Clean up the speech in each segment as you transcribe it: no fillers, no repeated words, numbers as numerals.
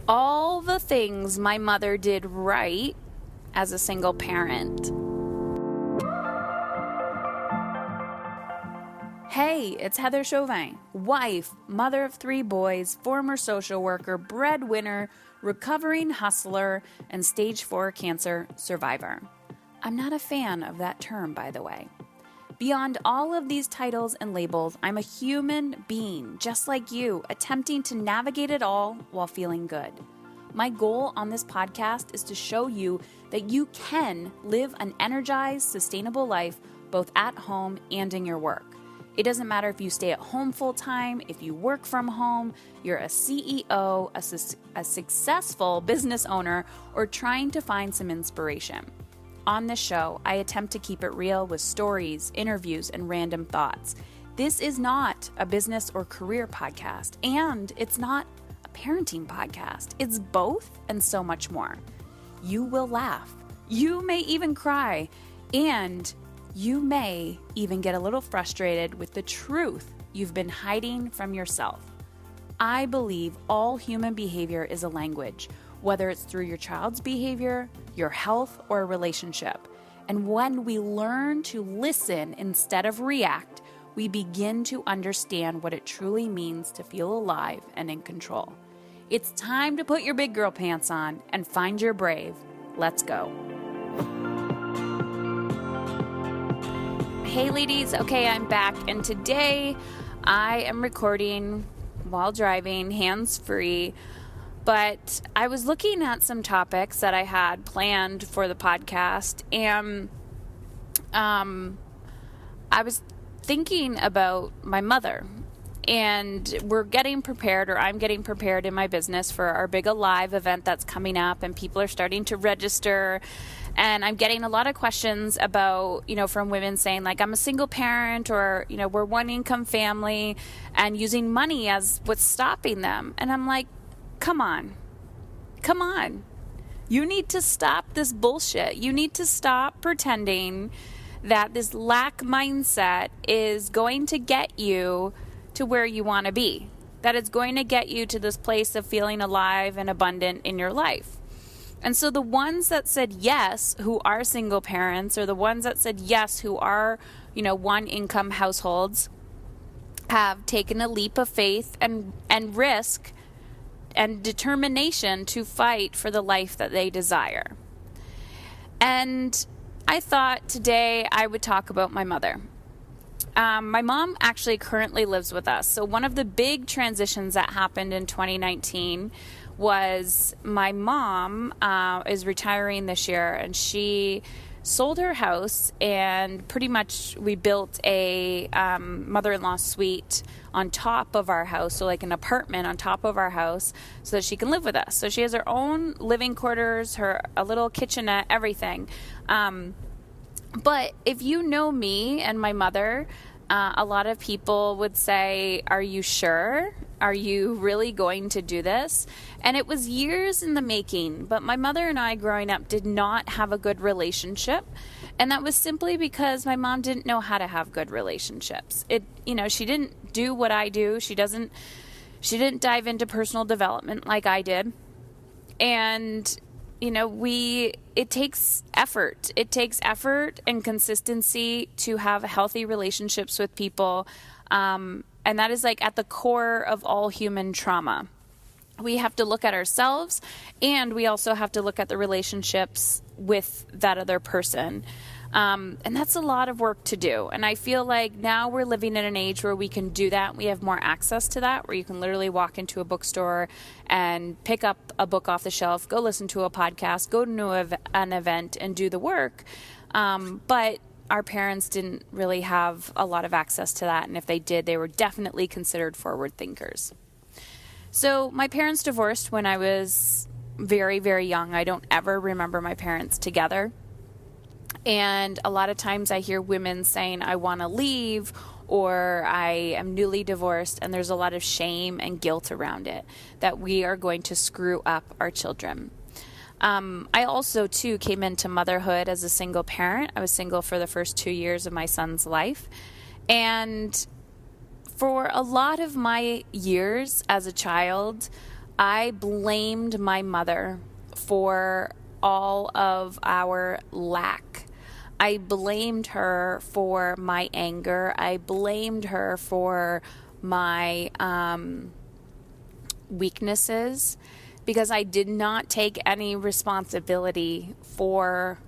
All the things my mother did right as a single parent. Hey, it's Heather Chauvin, wife, mother of 3 boys, former social worker, breadwinner, recovering hustler, and stage 4 cancer survivor. I'm not a fan of that term, by the way. Beyond all of these titles and labels, I'm a human being, just like you, attempting to navigate it all while feeling good. My goal on this podcast is to show you that you can live an energized, sustainable life, both at home and in your work. It doesn't matter if you stay at home full-time, if you work from home, you're a CEO, a successful business owner, or trying to find some inspiration. On this show, I attempt to keep it real with stories, interviews, and random thoughts. This is not a business or career podcast, and it's not a parenting podcast. It's both and so much more. You will laugh. You may even cry, and you may even get a little frustrated with the truth you've been hiding from yourself. I believe all human behavior is a language, whether it's through your child's behavior, your health, or a relationship. And when we learn to listen instead of react, we begin to understand what it truly means to feel alive and in control. It's time to put your big girl pants on and find your brave. Let's go. Hey ladies, okay, I'm back, and today I am recording while driving, hands-free, but I was looking at some topics that I had planned for the podcast, and I was thinking about my mother, and we're getting prepared, or I'm getting prepared in my business for our big Alive event that's coming up, and people are starting to register. And I'm getting a lot of questions about, from women saying, like, I'm a single parent, or, we're one income family, and using money as what's stopping them. And I'm like, come on. You need to stop this bullshit. You need to stop pretending that this lack mindset is going to get you to where you want to be, that it's going to get you to this place of feeling alive and abundant in your life. And so the ones that said yes, who are single parents, or the ones that said yes, who are, one income households, have taken a leap of faith and risk and determination to fight for the life that they desire. And I thought today I would talk about my mother. My mom actually currently lives with us. So one of the big transitions that happened in 2019 was my mom is retiring this year, and she sold her house, and pretty much we built a mother-in-law suite on top of our house, so like an apartment on top of our house, so that she can live with us. So she has her own living quarters, a little kitchenette, everything. But if you know me and my mother, a lot of people would say, are you sure? Are you really going to do this? And it was years in the making, but my mother and I growing up did not have a good relationship. And that was simply because my mom didn't know how to have good relationships. She didn't do what I do. She didn't dive into personal development like I did. And it takes effort. It takes effort and consistency to have healthy relationships with people. And that is like at the core of all human trauma. We have to look at ourselves, and we also have to look at the relationships with that other person. And that's a lot of work to do. And I feel like now we're living in an age where we can do that. We have more access to that, where you can literally walk into a bookstore and pick up a book off the shelf, go listen to a podcast, go to an event and do the work. But our parents didn't really have a lot of access to that. And if they did, they were definitely considered forward thinkers. So my parents divorced when I was very, very young. I don't ever remember my parents together. And a lot of times I hear women saying, I want to leave, or I am newly divorced, and there's a lot of shame and guilt around it, that we are going to screw up our children. I also, too, came into motherhood as a single parent. I was single for the first 2 years of my son's life. And for a lot of my years as a child, I blamed my mother for all of our lack. I blamed her for my anger. I blamed her for my weaknesses because I did not take any responsibility for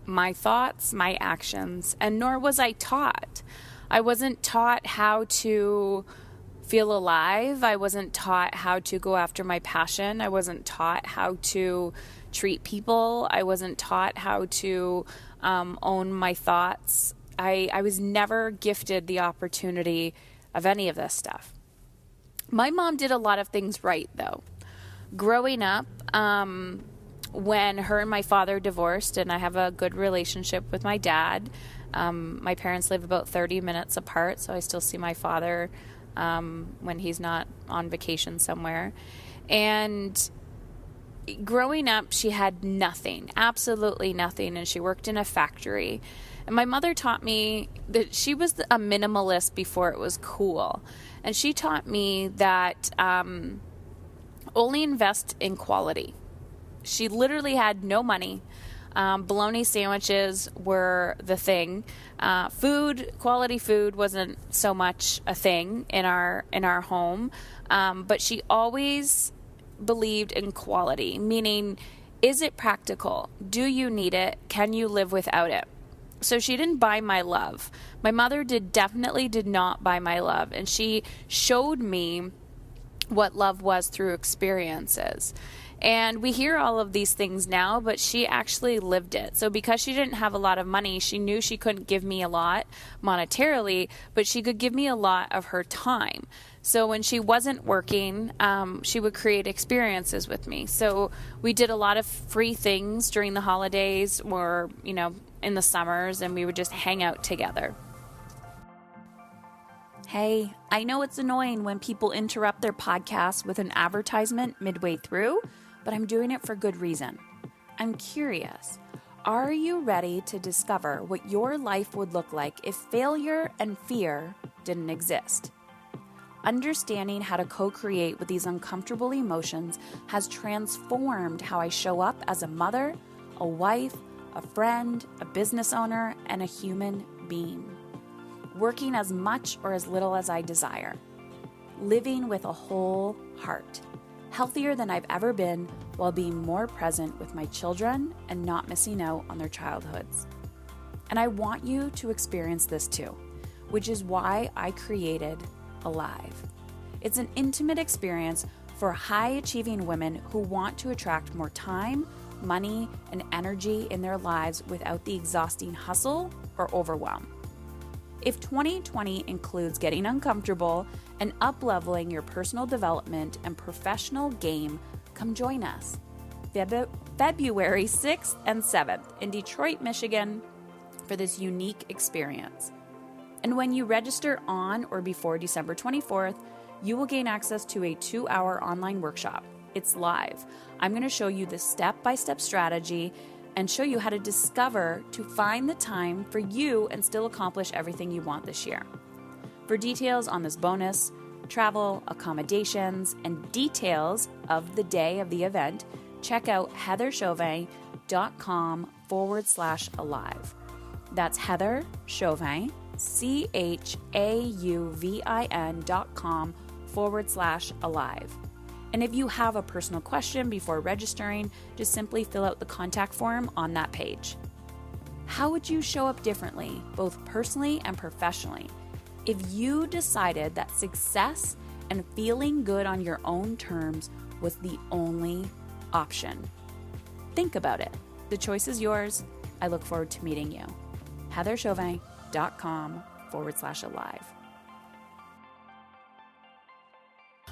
my thoughts, my actions, and nor was I taught. I wasn't taught how to feel alive. I wasn't taught how to go after my passion. I wasn't taught how to treat people. I wasn't taught how to own my thoughts. I was never gifted the opportunity of any of this stuff. My mom did a lot of things right, though. Growing up, when her and my father divorced, and I have a good relationship with my dad, my parents live about 30 minutes apart, so I still see my father when he's not on vacation somewhere. And growing up, she had nothing, absolutely nothing, and she worked in a factory. And my mother taught me that she was a minimalist before it was cool. And she taught me that only invest in quality. She literally had no money. Bologna sandwiches were the thing. Quality food wasn't so much a thing in our home. But she always believed in quality, meaning, is it practical? Do you need it? Can you live without it? So she didn't buy my love. My mother definitely did not buy my love. And she showed me what love was through experiences. And we hear all of these things now, but she actually lived it. So because she didn't have a lot of money, she knew she couldn't give me a lot monetarily, but she could give me a lot of her time. So when she wasn't working, she would create experiences with me. So we did a lot of free things during the holidays or, in the summers, and we would just hang out together. Hey, I know it's annoying when people interrupt their podcasts with an advertisement midway through, but I'm doing it for good reason. I'm curious. Are you ready to discover what your life would look like if failure and fear didn't exist? Understanding how to co-create with these uncomfortable emotions has transformed how I show up as a mother, a wife, a friend, a business owner, and a human being. Working as much or as little as I desire. Living with a whole heart. Healthier than I've ever been while being more present with my children and not missing out on their childhoods. And I want you to experience this too, which is why I created Alive. It's an intimate experience for high-achieving women who want to attract more time, money, and energy in their lives without the exhausting hustle or overwhelm. If 2020 includes getting uncomfortable and up-leveling your personal development and professional game, come join us. February 6th and 7th in Detroit, Michigan for this unique experience. And when you register on or before December 24th, you will gain access to a 2-hour online workshop. It's live. I'm going to show you the step-by-step strategy and show you how to find the time for you and still accomplish everything you want this year. For details on this bonus, travel, accommodations, and details of the day of the event, check out heatherchauvin.com/alive. That's Heather Chauvin, CHAUVIN.com/alive. And if you have a personal question before registering, just simply fill out the contact form on that page. How would you show up differently, both personally and professionally, if you decided that success and feeling good on your own terms was the only option? Think about it. The choice is yours. I look forward to meeting you. heatherchauvin.com/alive.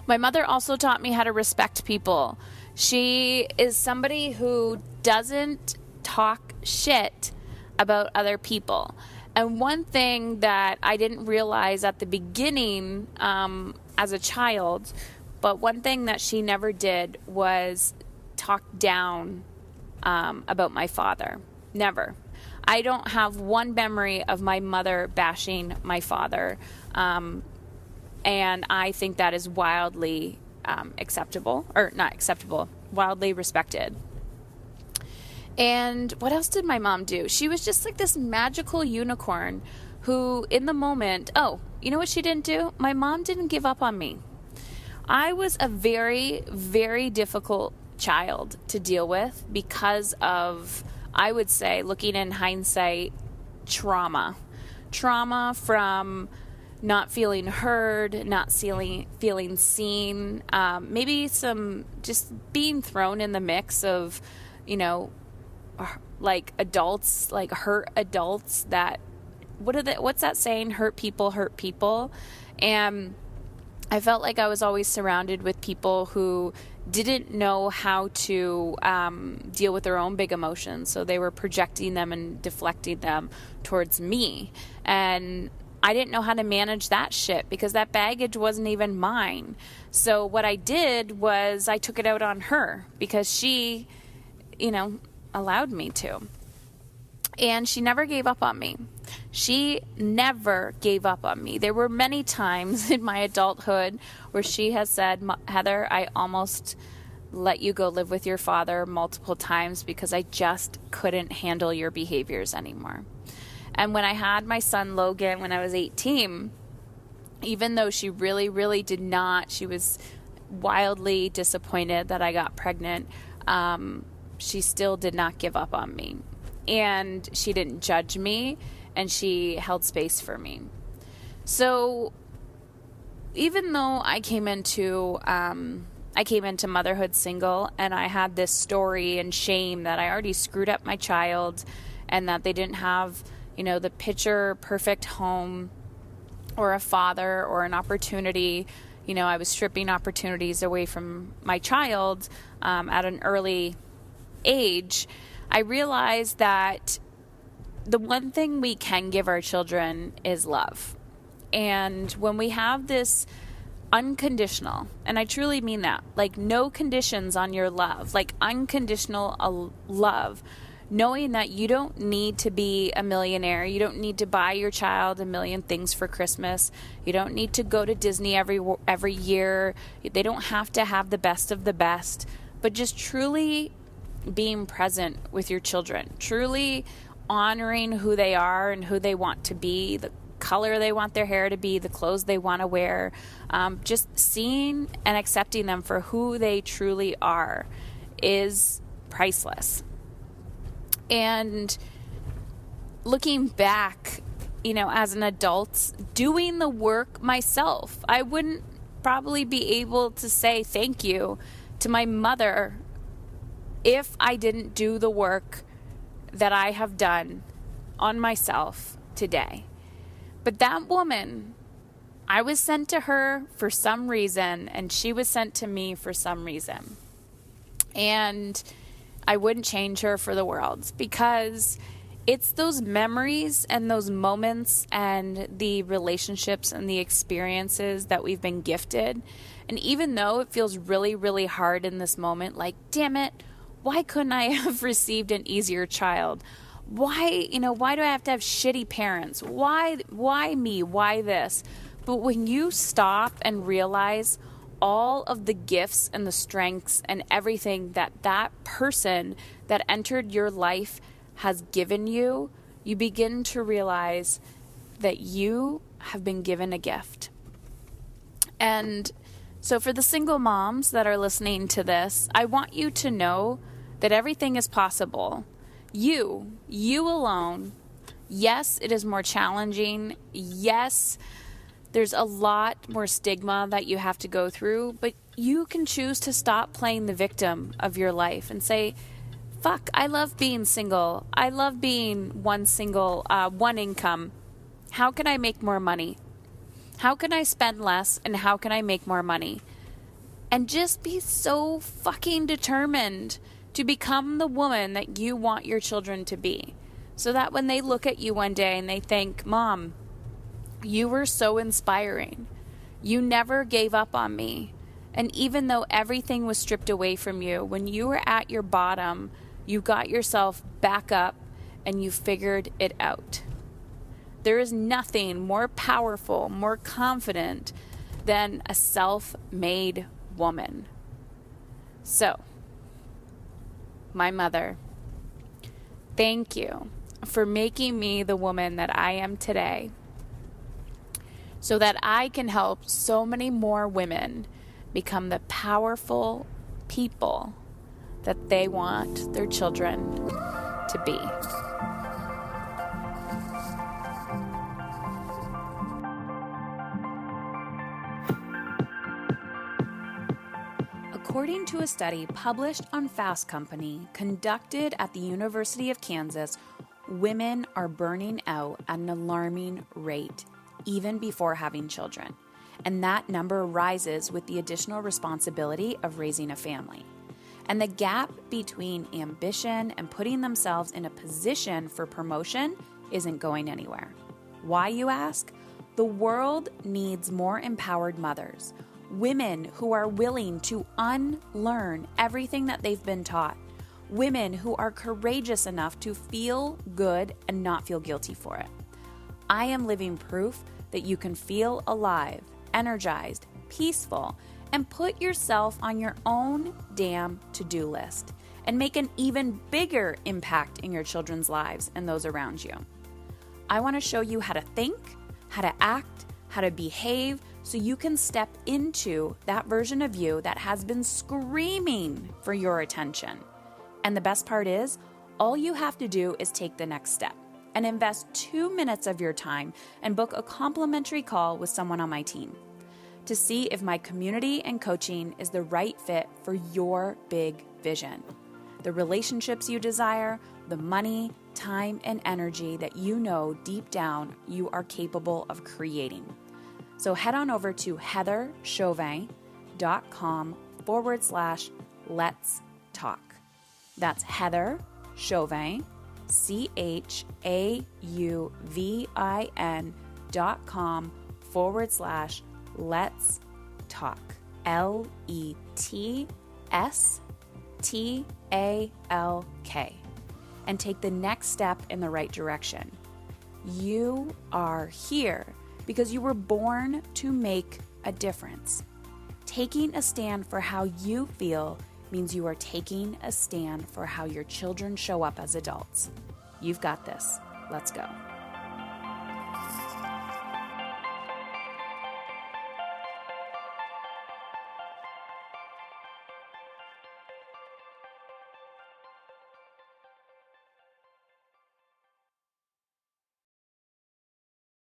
My mother also taught me how to respect people. She is somebody who doesn't talk shit about other people. And one thing that I didn't realize at the beginning as a child, but one thing that she never did was talk down about my father. Never. I don't have one memory of my mother bashing my father. And I think that is wildly wildly respected. And what else did my mom do? She was just like this magical unicorn who, in the moment, you know what she didn't do? My mom didn't give up on me. I was a very, very difficult child to deal with because of, I would say, looking in hindsight, trauma from not feeling heard, not feeling seen, maybe some just being thrown in the mix of, like adults, like hurt adults that, what's that saying? Hurt people. And I felt like I was always surrounded with people who didn't know how to deal with their own big emotions. So they were projecting them and deflecting them towards me. And I didn't know how to manage that shit because that baggage wasn't even mine. So what I did was I took it out on her because she, allowed me to. And she never gave up on me. She never gave up on me. There were many times in my adulthood where she has said, Heather, I almost let you go live with your father multiple times because I just couldn't handle your behaviors anymore. And when I had my son Logan when I was 18, even though she really, really did not, she was wildly disappointed that I got pregnant, she still did not give up on me. And she didn't judge me, and she held space for me. So even though I came into motherhood single, and I had this story and shame that I already screwed up my child, and that they didn't have, the picture perfect home, or a father, or an opportunity. I was stripping opportunities away from my child at an early age. I realized that the one thing we can give our children is love. And when we have this unconditional, and I truly mean that, like no conditions on your love, like unconditional love, knowing that you don't need to be a millionaire, you don't need to buy your child a million things for Christmas, you don't need to go to Disney every year, they don't have to have the best of the best, but just truly being present with your children, truly honoring who they are and who they want to be, the color they want their hair to be, the clothes they want to wear, just seeing and accepting them for who they truly are is priceless. And looking back, as an adult, doing the work myself, I wouldn't probably be able to say thank you to my mother if I didn't do the work that I have done on myself today. But that woman, I was sent to her for some reason, and she was sent to me for some reason. And I wouldn't change her for the world, because it's those memories and those moments and the relationships and the experiences that we've been gifted. And even though it feels really, really hard in this moment, like, damn it, why couldn't I have received an easier child? Why do I have to have shitty parents? Why me? Why this? But when you stop and realize all of the gifts and the strengths and everything that person that entered your life has given you, you begin to realize that you have been given a gift. And so for the single moms that are listening to this, I want you to know that everything is possible. You alone. Yes, it is more challenging. Yes, there's a lot more stigma that you have to go through, but you can choose to stop playing the victim of your life and say, fuck, I love being single. I love being one income. How can I make more money? How can I spend less, and how can I make more money? And just be so fucking determined to become the woman that you want your children to be. So that when they look at you one day and they think, Mom, you were so inspiring. You never gave up on me. And even though everything was stripped away from you, when you were at your bottom, you got yourself back up and you figured it out. There is nothing more powerful, more confident than a self-made woman. So, my mother, thank you for making me the woman that I am today, so that I can help so many more women become the powerful people that they want their children to be. According to a study published on Fast Company, conducted at the University of Kansas, women are burning out at an alarming rate, even before having children. And that number rises with the additional responsibility of raising a family. And the gap between ambition and putting themselves in a position for promotion isn't going anywhere. Why, you ask? The world needs more empowered mothers, women who are willing to unlearn everything that they've been taught, women who are courageous enough to feel good and not feel guilty for it. I am living proof that you can feel alive, energized, peaceful, and put yourself on your own damn to-do list and make an even bigger impact in your children's lives and those around you. I want to show you how to think, how to act, how to behave, so you can step into that version of you that has been screaming for your attention. And the best part is, all you have to do is take the next step and invest 2 minutes of your time and book a complimentary call with someone on my team to see if my community and coaching is the right fit for your big vision. The relationships you desire, the money, time, and energy that you know deep down you are capable of creating. So head on over to heatherchauvin.com/let's talk. That's Heather Chauvin, CHAUVIN.com/let's talk. LETSTALK. And take the next step in the right direction. You are here because you were born to make a difference. Taking a stand for how you feel means you are taking a stand for how your children show up as adults. You've got this. Let's go.